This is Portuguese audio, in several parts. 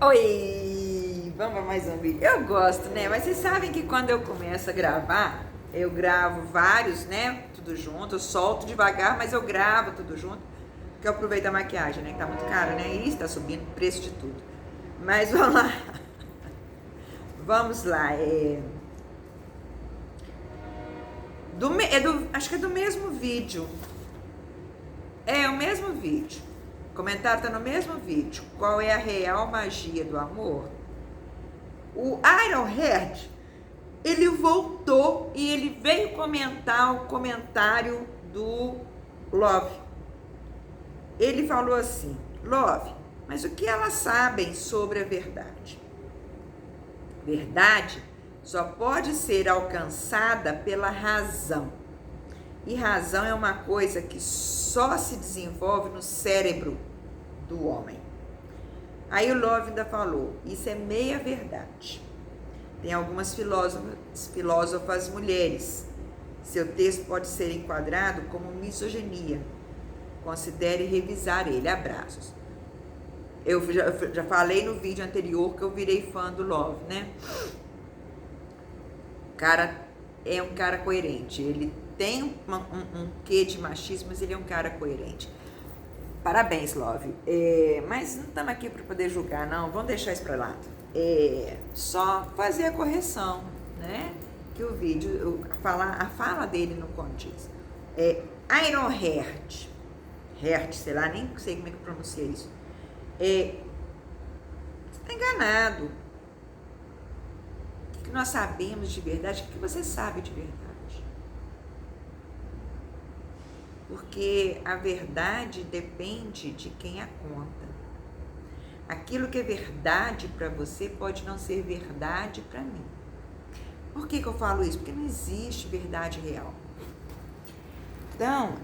Oi, vamos para mais um vídeo. Eu gosto, né? Mas vocês sabem que quando eu começo a gravar, eu gravo vários, né? Tudo junto, eu solto devagar, mas eu gravo tudo junto, porque eu aproveito a maquiagem, né? Que tá muito cara, né? E está subindo o preço de tudo. Mas vamos lá. Vamos lá. Acho que é do mesmo vídeo. É o mesmo vídeo. O comentário tá no mesmo vídeo. Qual é a real magia do amor? O Ironheart, ele voltou e ele veio comentar o comentário do Love. Ele falou assim: Love, mas o que elas sabem sobre a verdade? Verdade só pode ser alcançada pela razão. E razão é uma coisa que só se desenvolve no cérebro do homem. Aí o Love ainda falou: isso é meia verdade. Tem algumas filósofas mulheres. Seu texto pode ser enquadrado como misoginia. Considere revisar ele. Abraços. Eu já falei no vídeo anterior que eu virei fã do Love, né? O cara é um cara coerente. Ele tem um quê de machismo, mas ele é um cara coerente. Parabéns, Love. Mas não estamos aqui para poder julgar, não. Vamos deixar isso para lá. Só fazer a correção, né? Que o vídeo, a fala dele não condiz. Ironheart, sei lá, nem sei como é que pronuncia isso. Você está enganado. O que nós sabemos de verdade? O que você sabe de verdade? Porque a verdade depende de quem a conta. Aquilo que é verdade para você pode não ser verdade para mim. Por que eu falo isso? Porque não existe verdade real. Então,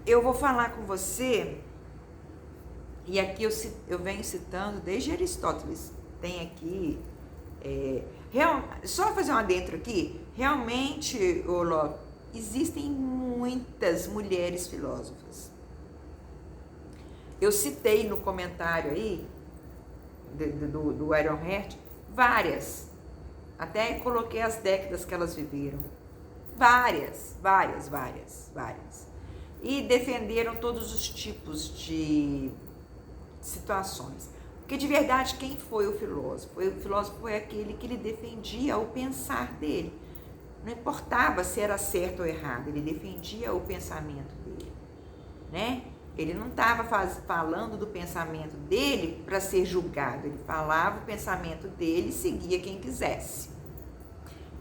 eu vou falar com você, e aqui eu venho citando desde Aristóteles. Tem aqui, só fazer um adentro aqui, realmente, Love, existem muitas mulheres filósofas. Eu citei no comentário aí, do Ironheart, várias. Até coloquei as décadas que elas viveram. Várias. E defenderam todos os tipos de situações. Porque de verdade, quem foi o filósofo? O filósofo foi aquele que ele defendia o pensar dele. Não importava se era certo ou errado, ele defendia o pensamento dele, né? Ele não estava falando do pensamento dele para ser julgado, ele falava o pensamento dele e seguia quem quisesse.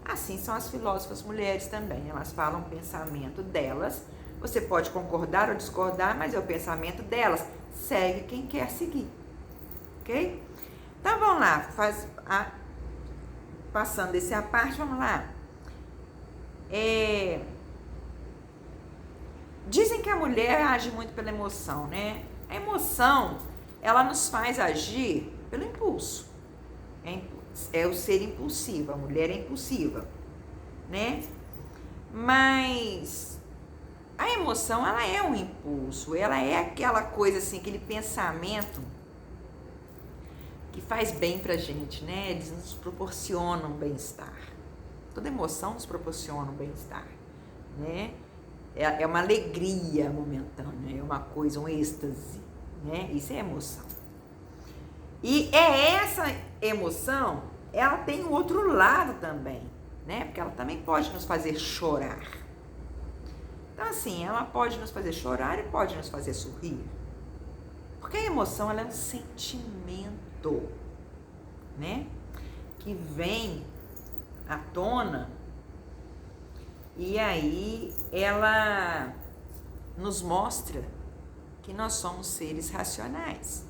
Assim são as filósofas mulheres também, elas falam o pensamento delas, você pode concordar ou discordar, mas é o pensamento delas, segue quem quer seguir, ok? Então vamos lá, passando esse à parte, vamos lá. Dizem que a mulher age muito pela emoção, né? A emoção, ela nos faz agir pelo impulso. É o ser impulsivo, a mulher é impulsiva, né? Mas a emoção, ela é um impulso, ela é aquela coisa assim, aquele pensamento que faz bem pra gente, né? Eles nos proporcionam bem-estar. Toda emoção nos proporciona um bem-estar, né? É uma alegria momentânea, é uma coisa, um êxtase, né? Isso é emoção. E essa emoção, ela tem um outro lado também, né? Porque ela também pode nos fazer chorar. Então, assim, ela pode nos fazer chorar e pode nos fazer sorrir. Porque a emoção, ela é um sentimento, né? Que vem à tona. E aí ela nos mostra que nós somos seres racionais,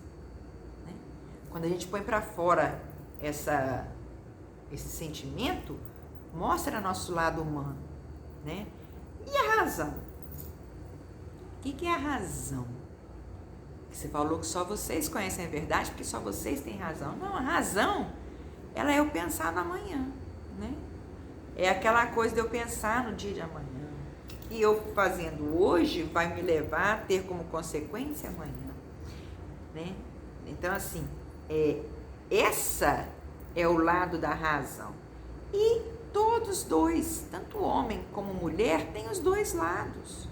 né? Quando a gente põe para fora esse sentimento, mostra nosso lado humano, né? E a razão? O que é a razão? Você falou que só vocês conhecem a verdade, porque só vocês têm razão. Não, a razão, ela é eu pensar no amanhã, né? É aquela coisa de eu pensar no dia de amanhã. O que eu fazendo hoje vai me levar a ter como consequência amanhã. né? Então, assim, essa é o lado da razão. E todos dois, tanto homem como mulher, têm os dois lados.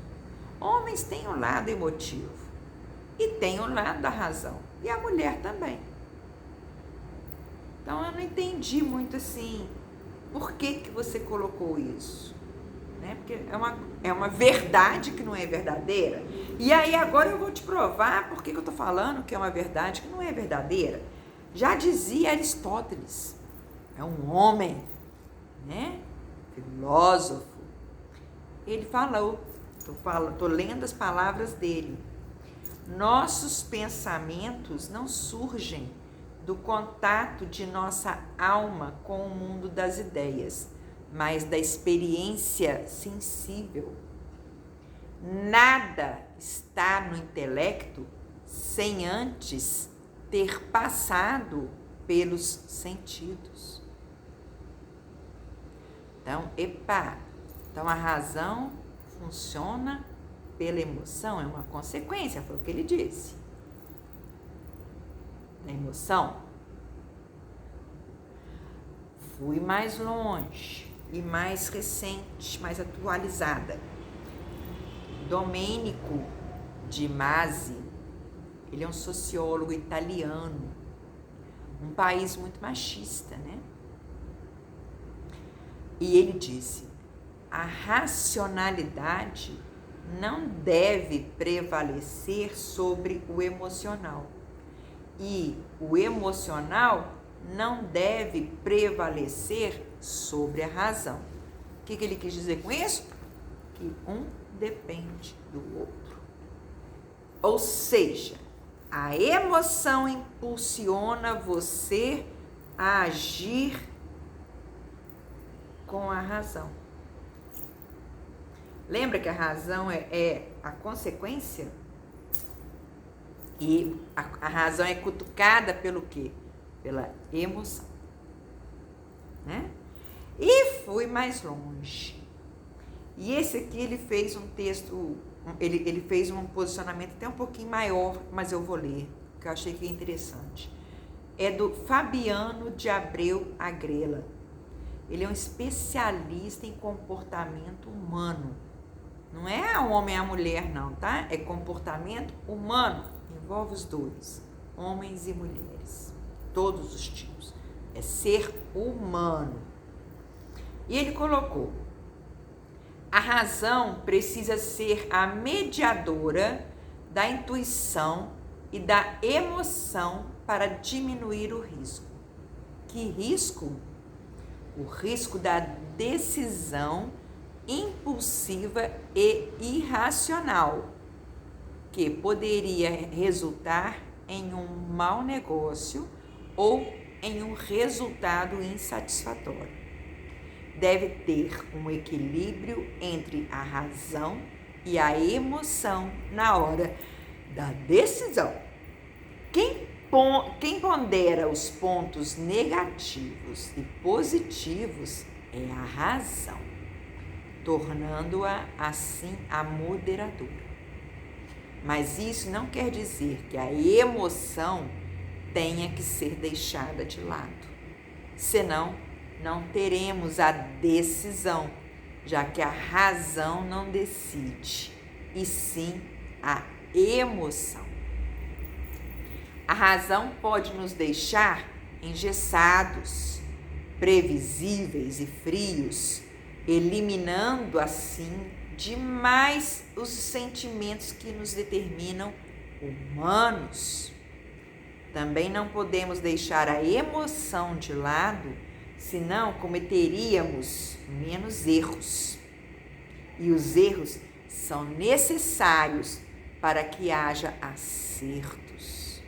Homens têm o lado emotivo e tem o lado da razão. E a mulher também. Então, eu não entendi muito assim, por que você colocou isso? Né? Porque é uma verdade que não é verdadeira. E aí agora eu vou te provar por que eu estou falando que é uma verdade que não é verdadeira. Já dizia Aristóteles, é um homem, né? Filósofo. Ele falou, estou lendo as palavras dele. Nossos pensamentos não surgem do contato de nossa alma com o mundo das ideias, mas da experiência sensível. Nada está no intelecto sem antes ter passado pelos sentidos. Então, então a razão funciona pela emoção, é uma consequência, foi o que ele disse. A emoção. Fui mais longe e mais recente, mais atualizada. Domenico de Masi, ele é um sociólogo italiano, um país muito machista, né? E ele disse: a racionalidade não deve prevalecer sobre o emocional. E o emocional não deve prevalecer sobre a razão. O que ele quis dizer com isso? Que um depende do outro. Ou seja, a emoção impulsiona você a agir com a razão. Lembra que a razão é a consequência? E a razão é cutucada pelo quê? Pela emoção. Né? E fui mais longe. E esse aqui ele fez um texto, ele fez um posicionamento até um pouquinho maior, mas eu vou ler, que eu achei que é interessante. É do Fabiano de Abreu Agrela. Ele é um especialista em comportamento humano. Não é o homem e a mulher, não, tá? É comportamento humano. Envolve os dois, homens e mulheres, todos os tipos. É ser humano. E ele colocou: a razão precisa ser a mediadora da intuição e da emoção para diminuir o risco. Que risco? O risco da decisão impulsiva e irracional, que poderia resultar em um mau negócio ou em um resultado insatisfatório. Deve ter um equilíbrio entre a razão e a emoção na hora da decisão. Quem pondera os pontos negativos e positivos é a razão, tornando-a assim a moderadora. Mas isso não quer dizer que a emoção tenha que ser deixada de lado. Senão, não teremos a decisão, já que a razão não decide, e sim a emoção. A razão pode nos deixar engessados, previsíveis e frios, eliminando assim demais os sentimentos que nos determinam humanos. Também não podemos deixar a emoção de lado, senão cometeríamos menos erros. E os erros são necessários para que haja acertos.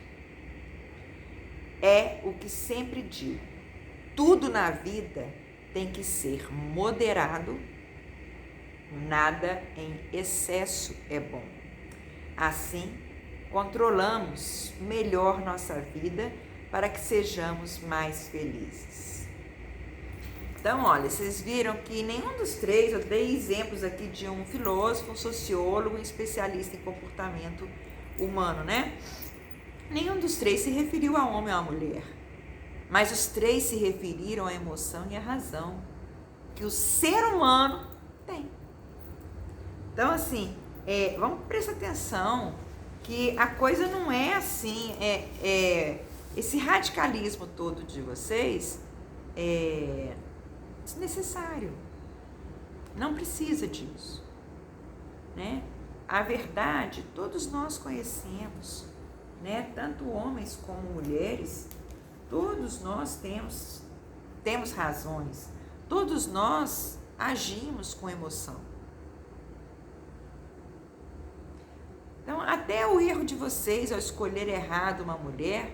É o que sempre digo: tudo na vida tem que ser moderado, nada em excesso é bom. Assim, controlamos melhor nossa vida para que sejamos mais felizes. Então, olha, vocês viram que nenhum dos três, eu dei exemplos aqui de um filósofo, um sociólogo, um especialista em comportamento humano, né? Nenhum dos três se referiu a homem ou a mulher, mas os três se referiram à emoção e à razão que o ser humano tem. Então, assim, vamos prestar atenção que a coisa não é assim, esse radicalismo todo de vocês é desnecessário. Não precisa disso, né? A verdade, todos nós conhecemos, né? Tanto homens como mulheres, todos nós temos razões, todos nós agimos com emoção. Então, até o erro de vocês ao escolher errado uma mulher,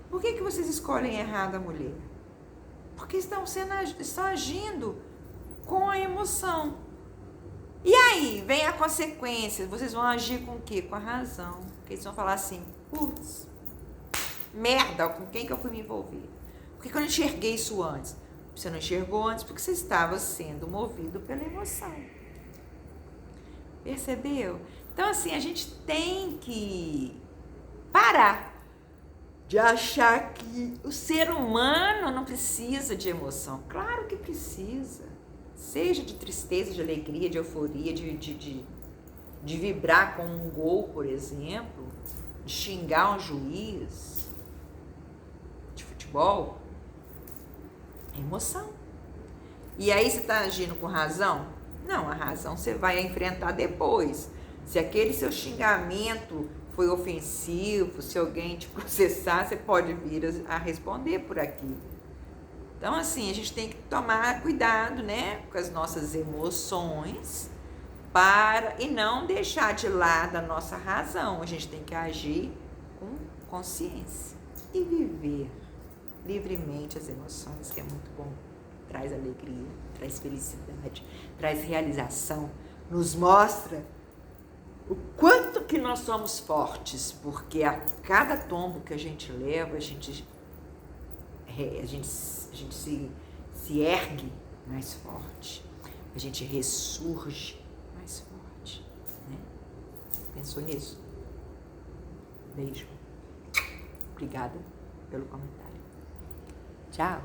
por que vocês escolhem errado a mulher? Porque estão agindo com a emoção. E aí, vem a consequência, vocês vão agir com o quê? Com a razão. Porque eles vão falar assim, putz, merda, com quem que eu fui me envolver? Por que eu não enxerguei isso antes? Você não enxergou antes porque você estava sendo movido pela emoção. Percebeu? Então, assim, a gente tem que parar de achar que o ser humano não precisa de emoção. Claro que precisa. Seja de tristeza, de alegria, de euforia, de vibrar com um gol, por exemplo, de xingar um juiz de futebol. É emoção. E aí você está agindo com razão? Não, a razão você vai enfrentar depois. Se aquele seu xingamento foi ofensivo, se alguém te processar, você pode vir a responder por aquilo. Então, assim, a gente tem que tomar cuidado, né, com as nossas emoções e não deixar de lado a nossa razão. A gente tem que agir com consciência e viver livremente as emoções, que é muito bom. Traz alegria, traz felicidade, traz realização, nos mostra o quanto que nós somos fortes, porque a cada tombo que a gente leva, a gente se ergue mais forte, a gente ressurge mais forte, né? Pensou nisso? Beijo. Obrigada pelo comentário. Tchau.